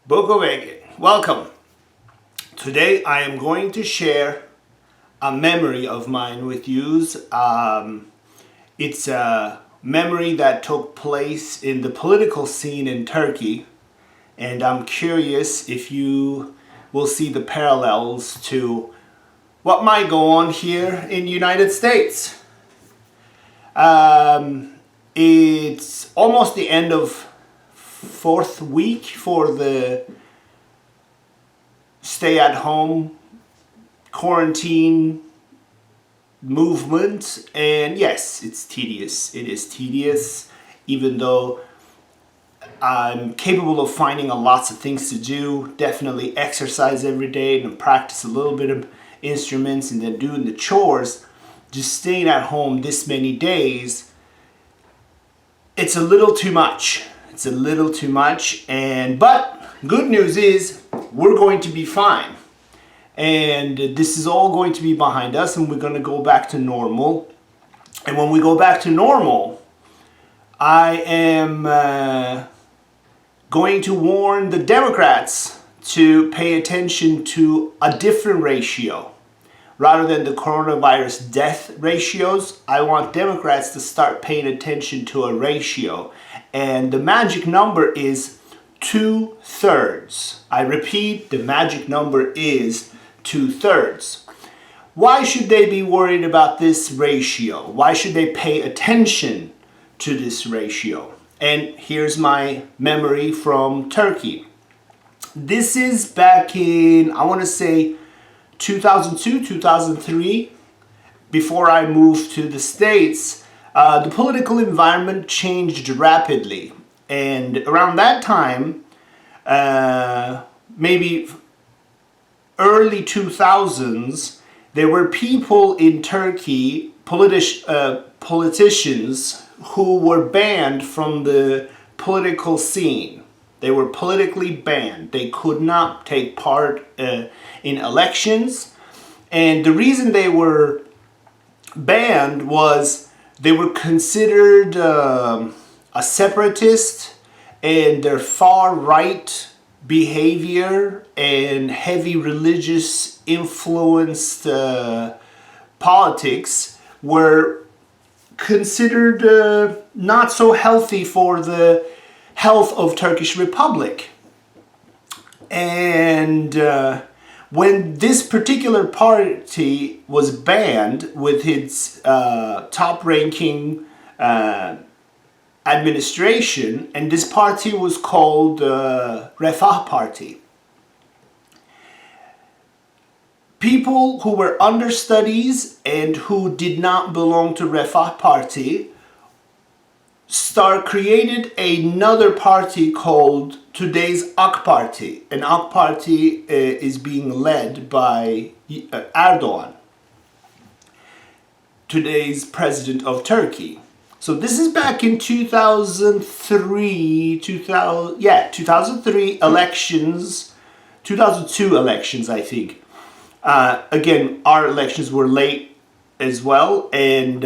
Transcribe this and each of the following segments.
Bukovic, welcome. Today I am going to share a memory of mine with you. It's a memory that took place in the political scene in Turkey, and I'm curious if you will see the parallels to what might go on here in the United States. It's almost the end of fourth week for the stay at home quarantine movement, and yes, it's tedious. It is tedious, even though I'm capable of finding lots of things to do. Definitely exercise every day and practice a little bit of instruments and then doing the chores. Just staying at home this many days, it's a little too much. It's a little too much, but good news is we're going to be fine. And this is all going to be behind us, and we're going to go back to normal. And when we go back to normal, I am going to warn the Democrats to pay attention to a different ratio. Rather than the coronavirus death ratios, I want Democrats to start paying attention to a ratio. And the magic number is 2/3. I repeat, the magic number is 2/3. Why should they be worried about this ratio? Why should they pay attention to this ratio? And here's my memory from Turkey. This is back in, I want to say, 2002, 2003, before I moved to the States. The political environment changed rapidly. And around that time, maybe early 2000s, there were people in Turkey, politicians, who were banned from the political scene. They were politically banned. They could not take part in elections. And the reason they were banned was they were considered a separatist, and their far-right behavior and heavy religious influenced politics were considered not so healthy for the health of Turkish Republic. And when this particular party was banned with its top-ranking administration, and this party was called Refah Party. People who were understudies and who did not belong to Refah Party created another party called today's AK Party. And AK Party is being led by Erdogan, today's president of Turkey. So this is back in 2003 elections, 2002 elections, I think. Again, our elections were late as well, and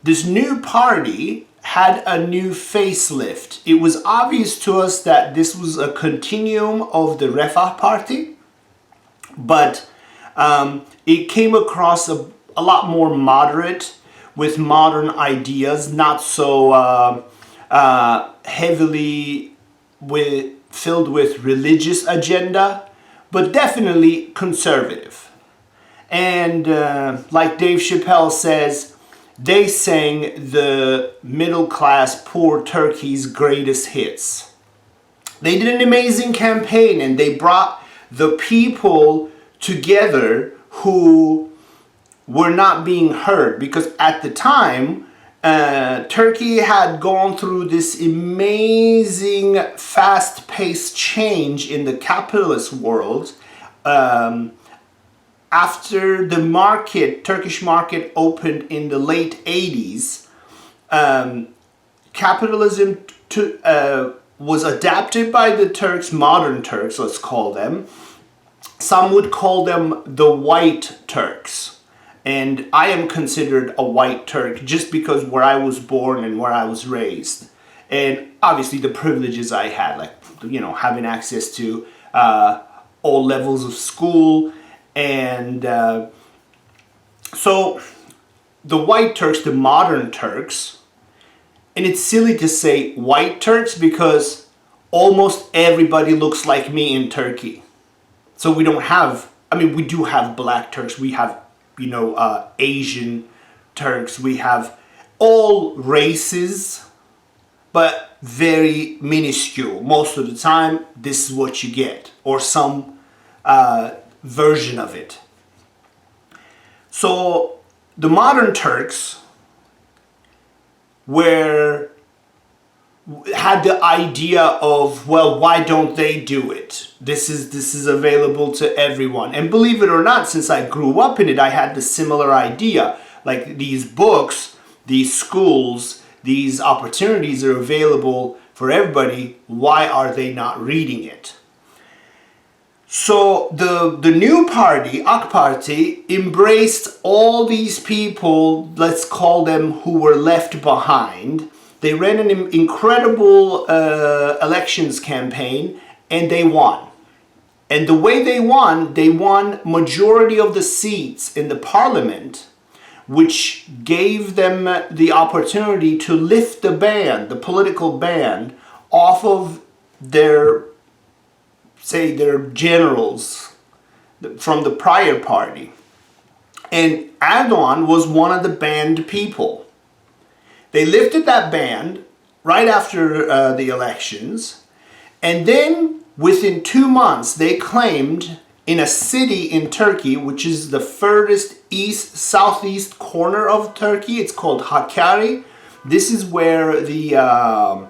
this new party had a new facelift. It was obvious to us that this was a continuum of the Refah Party, but it came across a lot more moderate, with modern ideas, not so heavily filled with religious agenda, but definitely conservative. And like Dave Chappelle says, they sang the middle class poor Turkey's greatest hits. They did an amazing campaign, and they brought the people together who were not being heard, because at the time Turkey had gone through this amazing fast-paced change in the capitalist world. After the Turkish market opened in the late 80s, capitalism was adapted by the Turks, modern Turks, let's call them. Some would call them the white Turks. And I am considered a white Turk just because where I was born and where I was raised. and obviously the privileges I had, like, you know, having access to all levels of school. And so the white Turks, the modern Turks, and it's silly to say white Turks because almost everybody looks like me in Turkey. So we don't have, I mean, we do have black Turks, we have, you know, Asian Turks, we have all races, but very minuscule. Most of the time, this is what you get, or some version of it. So the modern Turks had the idea of, well, why don't they do it? This is available to everyone. And believe it or not, since I grew up in it, I had the similar idea. Like, these books, these schools, these opportunities are available for everybody. Why are they not reading it? So the new party, AK Party, embraced all these people, let's call them, who were left behind. They ran an incredible elections campaign, and they won. And the way they won majority of the seats in the parliament, which gave them the opportunity to lift the ban, the political ban, off of their generals from the prior party. And Erdogan was one of the banned people. They lifted that ban right after the elections, and then within 2 months they claimed in a city in Turkey, which is the furthest southeast corner of Turkey, it's called Hakkari. This is where the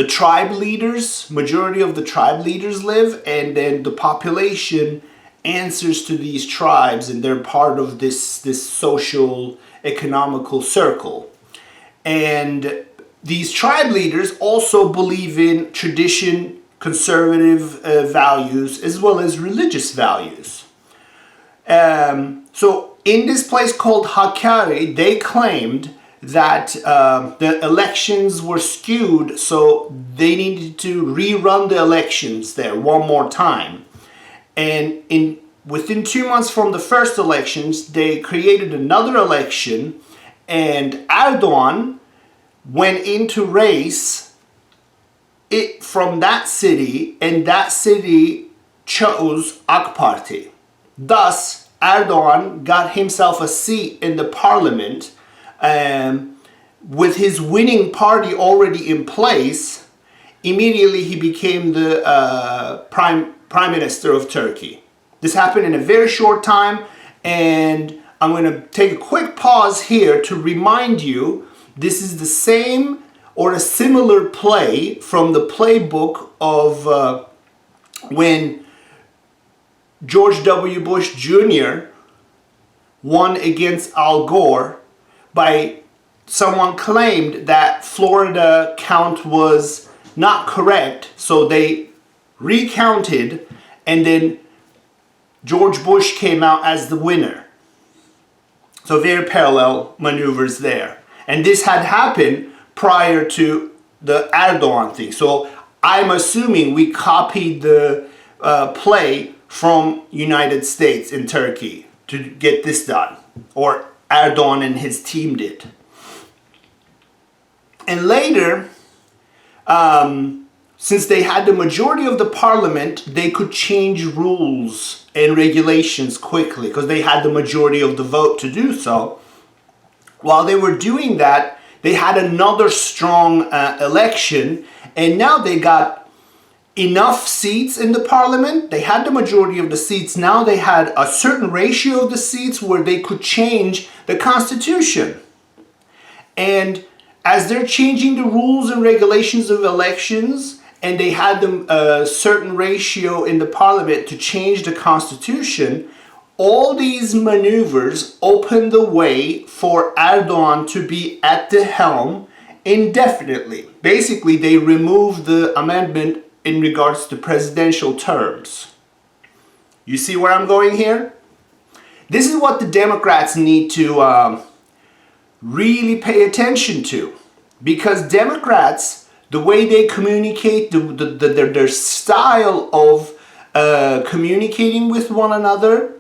tribe leaders, majority of the tribe leaders live, and then the population answers to these tribes, and they're part of this social economical circle. And these tribe leaders also believe in tradition, conservative values, as well as religious values. So in this place called Hakkari, they claimed that the elections were skewed, so they needed to rerun the elections there one more time. And within 2 months from the first elections, they created another election, and Erdogan went into race from that city, and that city chose AK Party. Thus, Erdogan got himself a seat in the parliament. With his winning party already in place, immediately he became the prime minister of Turkey. This happened in a very short time, and I'm going to take a quick pause here to remind you this is the same or a similar play from the playbook of when George W. Bush Jr. won against Al Gore. By someone claimed that Florida count was not correct, so they recounted, and then George Bush came out as the winner. So very parallel maneuvers there. And this had happened prior to the Erdogan thing. So I'm assuming we copied the play from United States and Turkey to get this done, or Erdogan and his team did. And later, since they had the majority of the parliament, they could change rules and regulations quickly because they had the majority of the vote to do so. While they were doing that, they had another strong election, and now they got enough seats in the parliament. They had the majority of the seats. Now they had a certain ratio of the seats where they could change the constitution. And as they're changing the rules and regulations of elections, and they had a certain ratio in the parliament to change the constitution, all these maneuvers opened the way for Erdogan to be at the helm indefinitely. Basically, they removed the amendment in regards to presidential terms. You see where I'm going here? This is what the Democrats need to really pay attention to. Because Democrats, the way they communicate, their style of communicating with one another,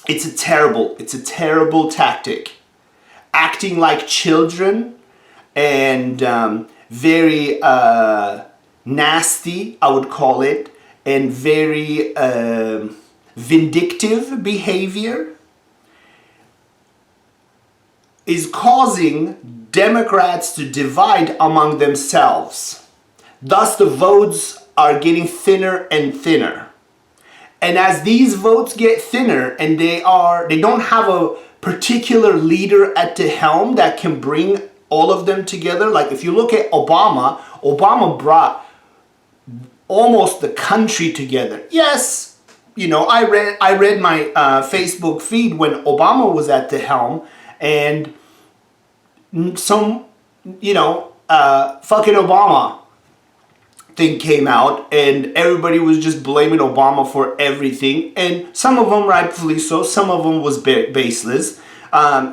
it's a terrible tactic. Acting like children and very nasty, I would call it, and very vindictive behavior is causing Democrats to divide among themselves. Thus, the votes are getting thinner and thinner. And as these votes get thinner and they don't have a particular leader at the helm that can bring all of them together. Like if you look at Obama brought almost the country together. Yes, I read my Facebook feed when Obama was at the helm, and some fucking Obama thing came out, and everybody was just blaming Obama for everything, and some of them rightfully so, some of them was baseless.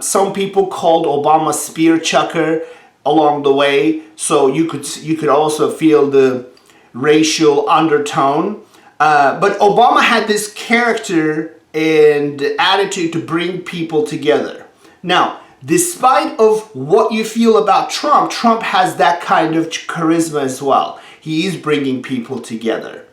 Some people called Obama spear chucker along the way, so you could also feel the racial undertone. But Obama had this character and attitude to bring people together. Now, despite of what you feel about Trump, Trump has that kind of charisma as well. He is bringing people together.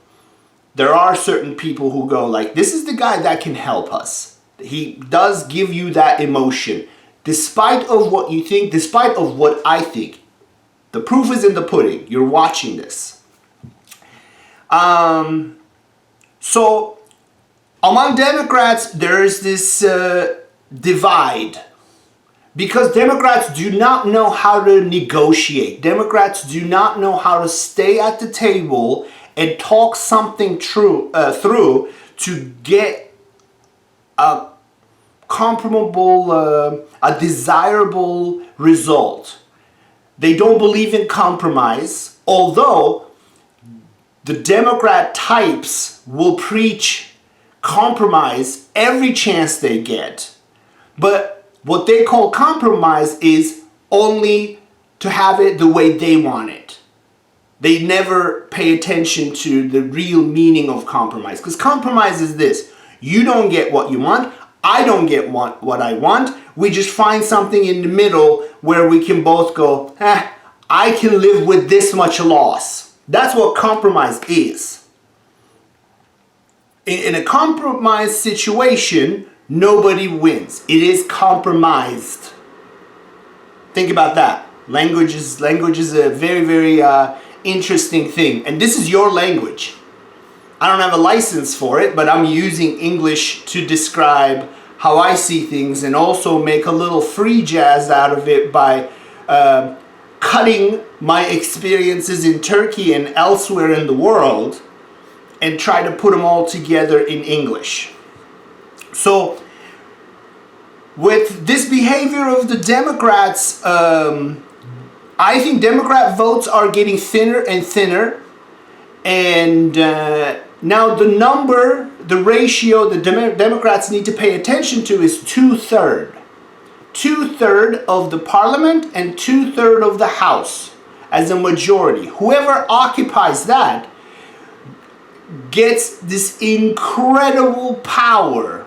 There are certain people who go like, this is the guy that can help us. He does give you that emotion. Despite of what you think, despite of what I think, the proof is in the pudding. You're watching this. So among Democrats, there is this divide. Because Democrats do not know how to negotiate. Democrats do not know how to stay at the table and talk something through to get a comparable, a desirable result. They don't believe in compromise, although the Democrat types will preach compromise every chance they get. But what they call compromise is only to have it the way they want it. They never pay attention to the real meaning of compromise. Because compromise is this. You don't get what you want. I don't get what I want. We just find something in the middle where we can both go, I can live with this much loss. That's what compromise is. In a compromise situation, nobody wins. It is compromised. Think about that. Language is a very, very interesting thing. And this is your language. I don't have a license for it, but I'm using English to describe how I see things and also make a little free jazz out of it by cutting my experiences in Turkey and elsewhere in the world and try to put them all together in English. So, with this behavior of the Democrats, I think Democrat votes are getting thinner and thinner. And now the ratio the Democrats need to pay attention to is 2/3. 2/3 of the parliament and 2/3 of the House as a majority. Whoever occupies that gets this incredible power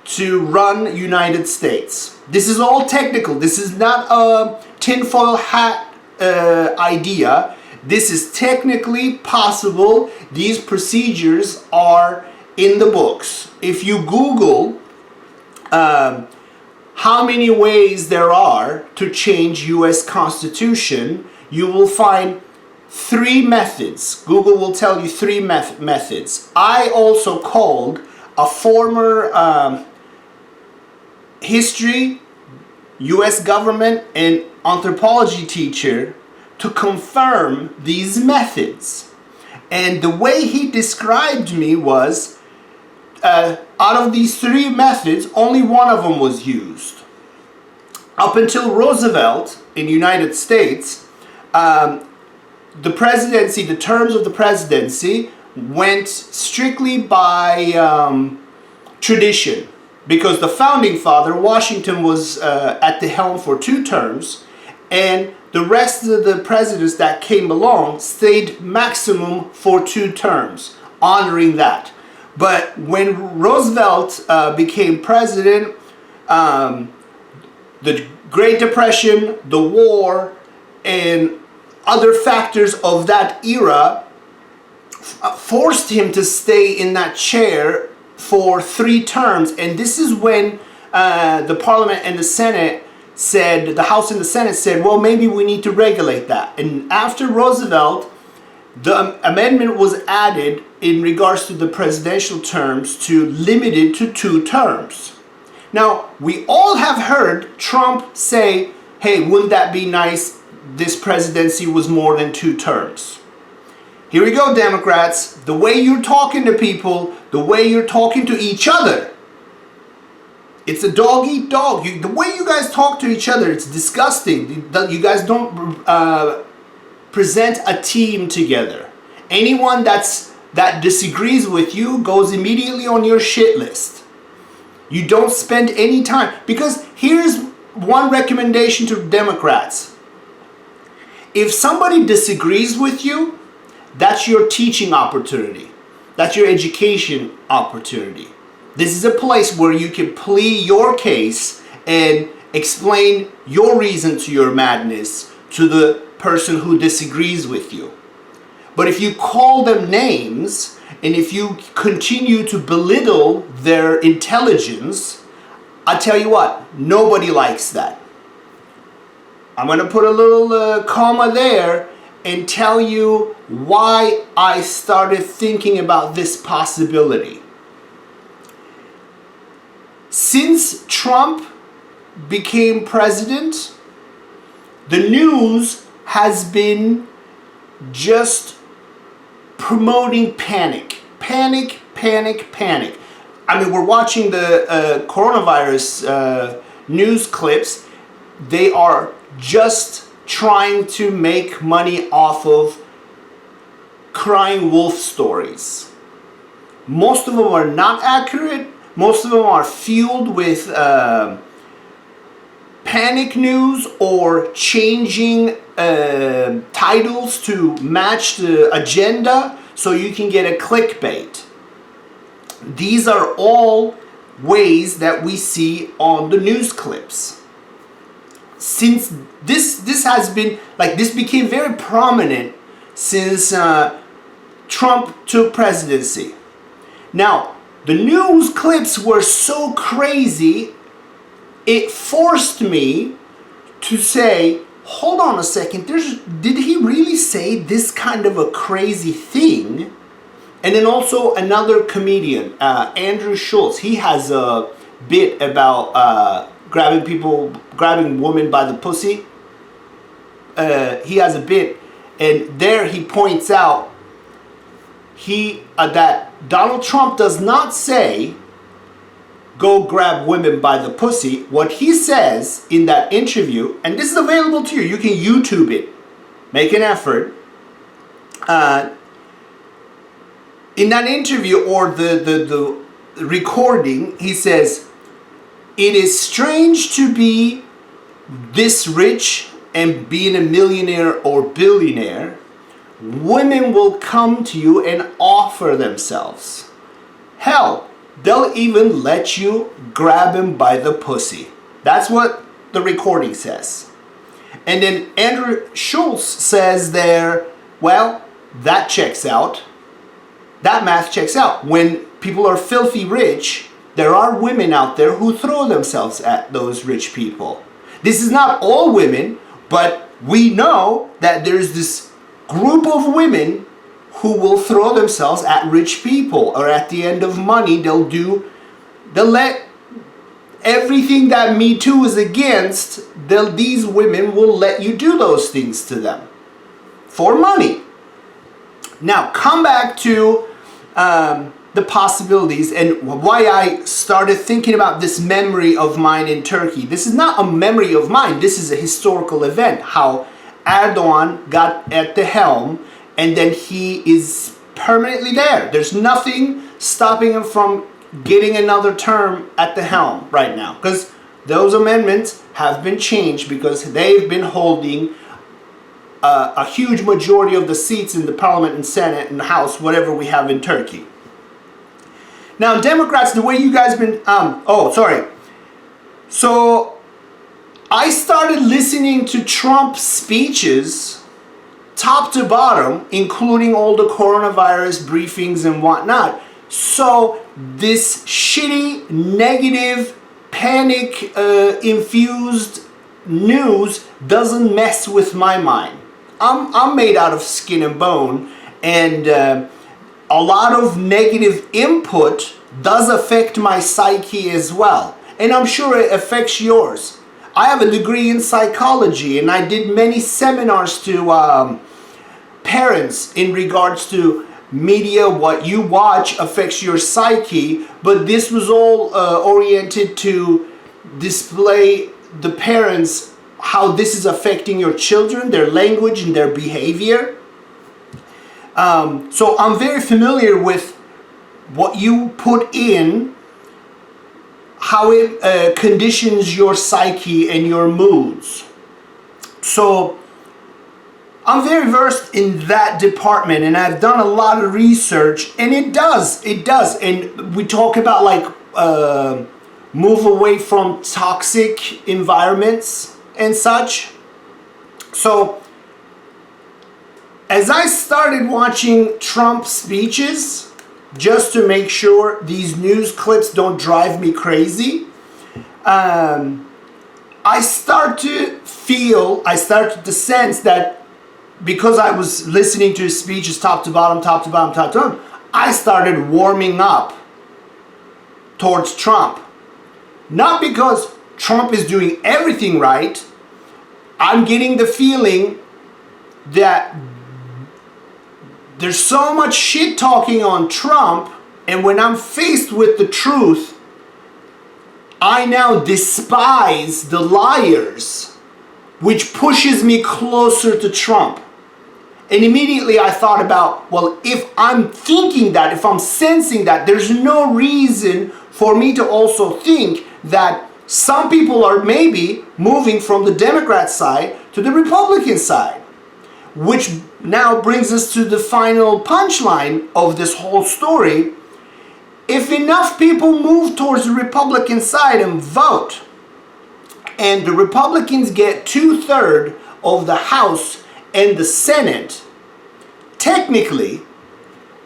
to run United States. This is all technical. This is not a tinfoil hat idea. This is technically possible. These procedures are in the books. If you Google how many ways there are to change US Constitution, you will find 3 methods. Google will tell you 3 methods. I also called a former history, US government, and anthropology teacher to confirm these methods. And the way he described me was, out of these 3 methods, only one of them was used. Up until Roosevelt in the United States, the presidency, the terms of the presidency went strictly by tradition. Because the founding father, Washington, was at the helm for 2 terms, and the rest of the presidents that came along stayed maximum for 2 terms, honoring that. But when Roosevelt became president, the Great Depression, the war, and other factors of that era forced him to stay in that chair for 3 terms. And this is when the Parliament and the Senate said, the House and the Senate said, well, maybe we need to regulate that. And after Roosevelt, the amendment was added in regards to the presidential terms to limit it to 2 terms. Now, we all have heard Trump say, hey, wouldn't that be nice? This presidency was more than 2 terms. Here we go, Democrats. The way you're talking to people, the way you're talking to each other, it's a dog eat dog. The way you guys talk to each other, it's disgusting. You guys don't present a team together. Anyone that disagrees with you goes immediately on your shit list. You don't spend any time. Because here's one recommendation to Democrats. If somebody disagrees with you, that's your teaching opportunity. That's your education opportunity. This is a place where you can plead your case and explain your reason to your madness to the person who disagrees with you. But if you call them names and if you continue to belittle their intelligence, I tell you what, nobody likes that. I'm going to put a little comma there and tell you why I started thinking about this possibility. Since Trump became president, the news has been just promoting panic. Panic, panic, panic. I mean, we're watching the coronavirus news clips. They are just trying to make money off of crying wolf stories. Most of them are not accurate. Most of them are fueled with panic news or changing titles to match the agenda so you can get a clickbait. These are all ways that we see on the news clips. Since this has been, like, this became very prominent since Trump took presidency. Now, the news clips were so crazy, it forced me to say, hold on a second, did he really say this kind of a crazy thing? And then also another comedian, Andrew Schulz, he has a bit about grabbing women by the pussy. He has a bit, and there he points out that Donald Trump does not say, go grab women by the pussy. What he says in that interview, and this is available to you, you can YouTube it, make an effort. In that interview or the recording, he says, it is strange to be this rich and being a millionaire or billionaire. Women will come to you and offer themselves. Hell, they'll even let you grab him by the pussy. That's what the recording says. And then Andrew Schulz says there, well, that checks out. That math checks out. When people are filthy rich, there are women out there who throw themselves at those rich people. This is not all women, but we know that there's this group of women who will throw themselves at rich people, or at the end of money, they'll let everything that Me Too is against, these women will let you do those things to them for money. Now, come back to the possibilities and why I started thinking about this memory of mine in Turkey. This is not a memory of mine. This is a historical event. How Erdogan got at the helm and then he is permanently there. There's nothing stopping him from getting another term at the helm right now, because those amendments have been changed because they've been holding a huge majority of the seats in the parliament and Senate and House, whatever we have in Turkey. Now, Democrats, the way you guys been, So, I started listening to Trump's speeches, top to bottom, including all the coronavirus briefings and whatnot. So, this shitty, negative, panic infused news doesn't mess with my mind. I'm made out of skin and bone, and a lot of negative input does affect my psyche as well, and I'm sure it affects yours. I have a degree in psychology, and I did many seminars to parents in regards to media. What you watch affects your psyche, but this was all oriented to display the parents how this is affecting your children, their language and their behavior. So I'm very familiar with what you put in, how it conditions your psyche and your moods. So I'm very versed in that department, and I've done a lot of research, and it does. And we talk about like move away from toxic environments and such. So as I started watching Trump speeches, just to make sure these news clips don't drive me crazy, I started to sense that because I was listening to his speeches top to bottom, I started warming up towards Trump. Not because Trump is doing everything right. I'm getting the feeling that there's so much shit talking on Trump, and when I'm faced with the truth, I now despise the liars, which pushes me closer to Trump. And immediately I thought about, well, if I'm thinking that, if I'm sensing that, there's no reason for me to also think that some people are maybe moving from the Democrat side to the Republican side. Which now brings us to the final punchline of this whole story. If enough people move towards the Republican side and vote, and the Republicans get 2/3 of the House and the Senate, technically,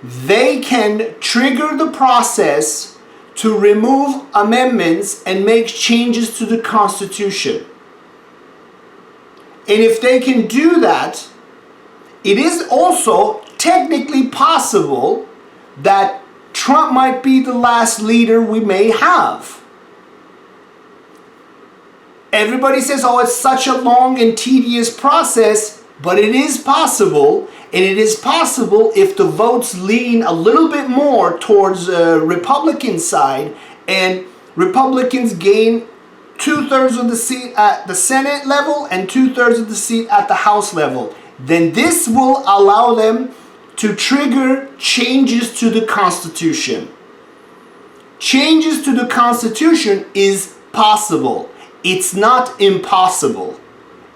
they can trigger the process to remove amendments and make changes to the Constitution. And if they can do that, it is also technically possible that Trump might be the last leader we may have. Everybody says, oh, it's such a long and tedious process, but it is possible, and it is possible if the votes lean a little bit more towards the Republican side, and Republicans gain 2/3 of the seat at the Senate level and 2/3 of the seat at the House level. Then this will allow them to trigger changes to the Constitution. Changes to the Constitution is possible. It's not impossible.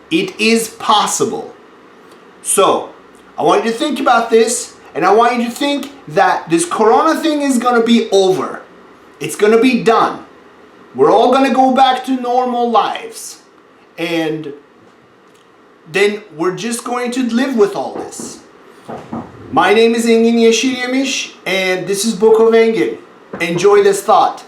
It is possible. So, I want you to think about this, and I want you to think that this corona thing is going to be over. It's going to be done. We're all going to go back to normal lives. And then we're just going to live with all this. My name is Engin Yeşilyemiş, and this is Book of Engin. Enjoy this thought.